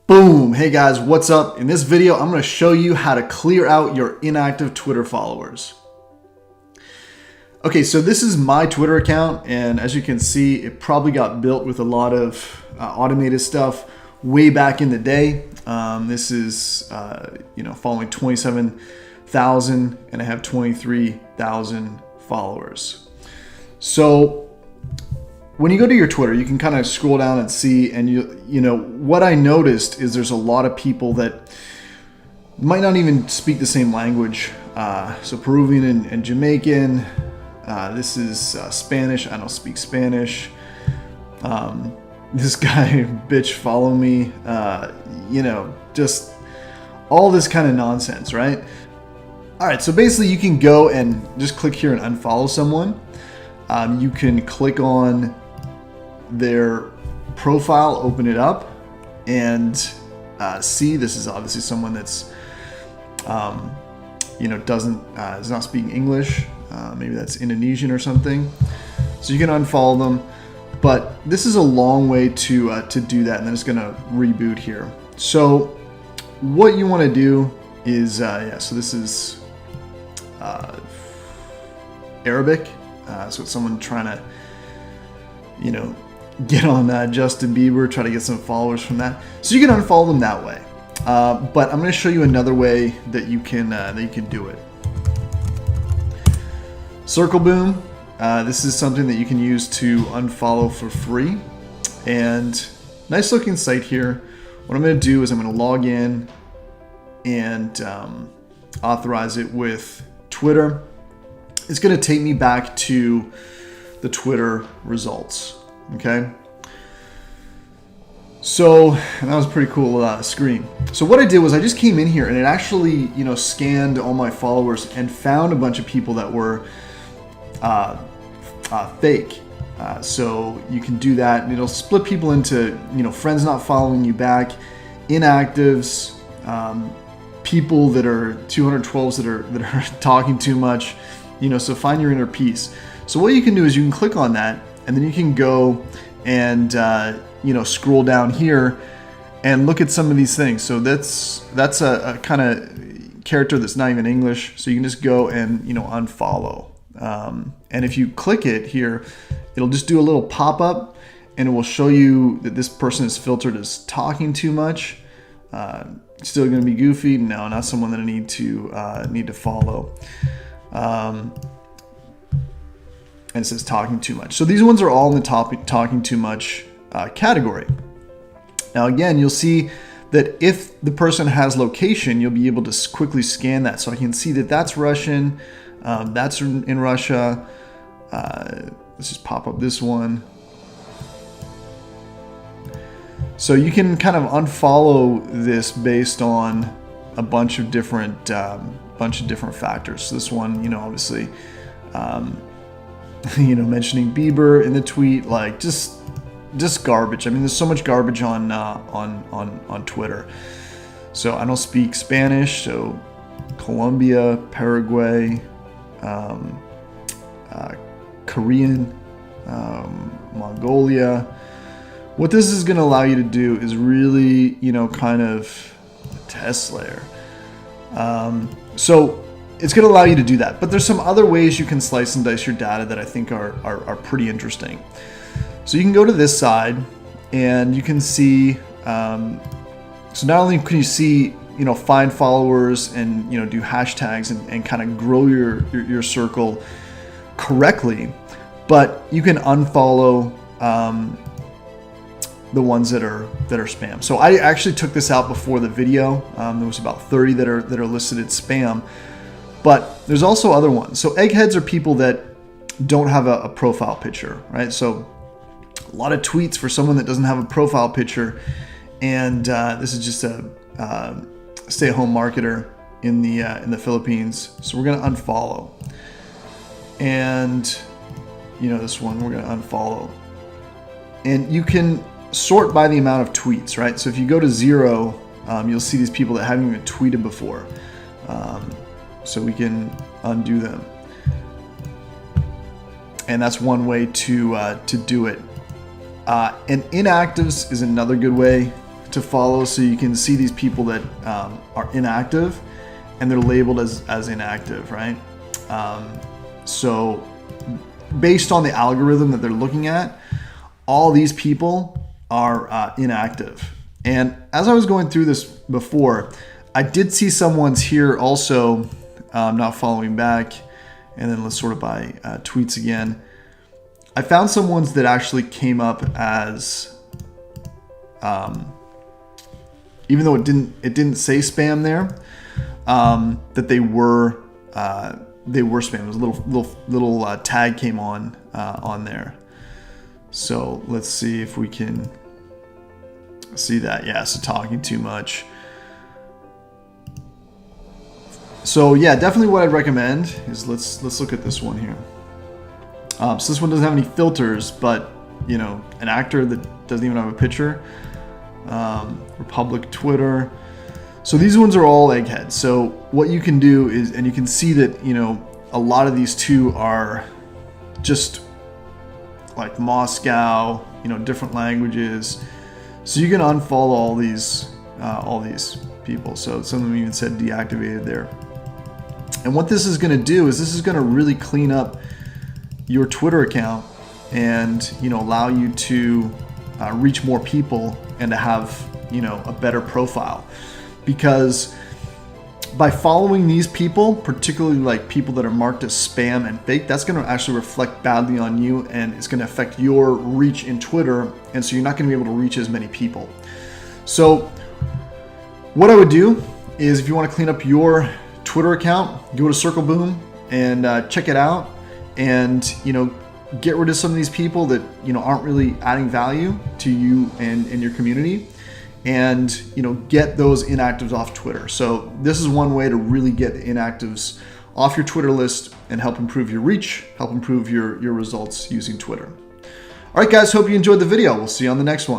Boom! Hey guys, what's up? In this video, I'm going to show you how to clear out your inactive Twitter followers. Okay, so this is my Twitter account, and as you can see, it probably got built with a lot of automated stuff way back in the day. This is, following 27,000, and I have 23,000 followers. So when you go to your Twitter, you can kind of scroll down and see, and you know what I noticed is there's a lot of people that might not even speak the same language. So Peruvian and Jamaican. This is Spanish. I don't speak Spanish. This guy, bitch, follow me. Just all this kind of nonsense, right? All right, so basically you can go and just click here and unfollow someone. You can click on their profile, open it up, and see this is obviously someone that's is not speaking English. Maybe that's Indonesian or something. So you can unfollow them, but this is a long way to do that, and then it's going to reboot here. So what you want to do is so this is Arabic. So it's someone trying to, get on Justin Bieber, try to get some followers from that. So you can unfollow them that way. But I'm going to show you another way that you can do it. Circle Boom. This is something that you can use to unfollow for free. And nice looking site here. What I'm going to do is I'm going to log in and authorize it with Twitter. It's going to take me back to the Twitter results. Okay. So that was a pretty cool screen. So what I did was I just came in here and it actually, scanned all my followers and found a bunch of people that were fake. So you can do that, and it'll split people into, friends not following you back, inactives, people that are 212s that are talking too much. So find your inner peace. So what you can do is you can click on that, and then you can go and scroll down here and look at some of these things. So that's a kind of character that's not even English. So you can just go and unfollow. And if you click it here, it'll just do a little pop-up, and it will show you that this person is filtered as talking too much. Still going to be goofy? No, not someone that I need to follow. And it says talking too much. So these ones are all in the talking too much category. Now again, you'll see that if the person has location, you'll be able to quickly scan that. So I can see that that's Russian, that's in Russia. Let's just pop up this one. So you can kind of unfollow this based on a bunch of different factors. So this one, obviously, mentioning Bieber in the tweet, like just garbage. I mean, there's so much garbage on Twitter. So I don't speak Spanish. So Colombia, Paraguay, Korean, Mongolia. What this is going to allow you to do is really, kind of a test layer. So it's going to allow you to do that. But there's some other ways you can slice and dice your data that I think are pretty interesting. So you can go to this side and you can see, so not only can you see, find followers and, do hashtags and kind of grow your circle correctly, but you can unfollow the ones that are spam. So I actually took this out before the video. There was about 30 that are listed as spam, but there's also other ones. So eggheads are people that don't have a profile picture, right? So a lot of tweets for someone that doesn't have a profile picture, and this is just a stay-at-home marketer in the Philippines. So we're gonna unfollow, and this one we're gonna unfollow, and you can sort by the amount of tweets, right? So if you go to 0, you'll see these people that haven't even tweeted before. So we can undo them, and that's one way to do it. And inactives is another good way. to follow, so you can see these people that are inactive, and they're labeled as inactive, right? So based on the algorithm that they're looking at, all these people are inactive. And as I was going through this before, I did see someone's here also not following back. And then let's sort it by tweets again. I found some ones that actually came up as, even though it didn't say spam there, that they were spam. It was a little tag came on there. So let's see if we can see that. Yeah, so talking too much. So yeah, definitely what I'd recommend is let's look at this one here. So this one doesn't have any filters, but you know, an actor that doesn't even have a picture. Republic Twitter. So these ones are all eggheads. So what you can do is, and you can see that, you know, a lot of these two are just like Moscow, you know, different languages. So you can unfollow all these people. So some of them even said deactivated there. And what this is going to do is this is going to really clean up your Twitter account and, you know, allow you to reach more people and to have, you know, a better profile. Because by following these people, particularly like people that are marked as spam and fake, that's going to actually reflect badly on you, and it's going to affect your reach in Twitter, and so you're not going to be able to reach as many people. So what I would do is, if you want to clean up your Twitter account, go to Circle Boom and check it out, and, you know, get rid of some of these people that, you know, aren't really adding value to you and your community, and, you know, get those inactives off Twitter. So this is one way to really get the inactives off your Twitter list and help improve your reach, help improve your results using Twitter. All right, guys, hope you enjoyed the video. We'll see you on the next one.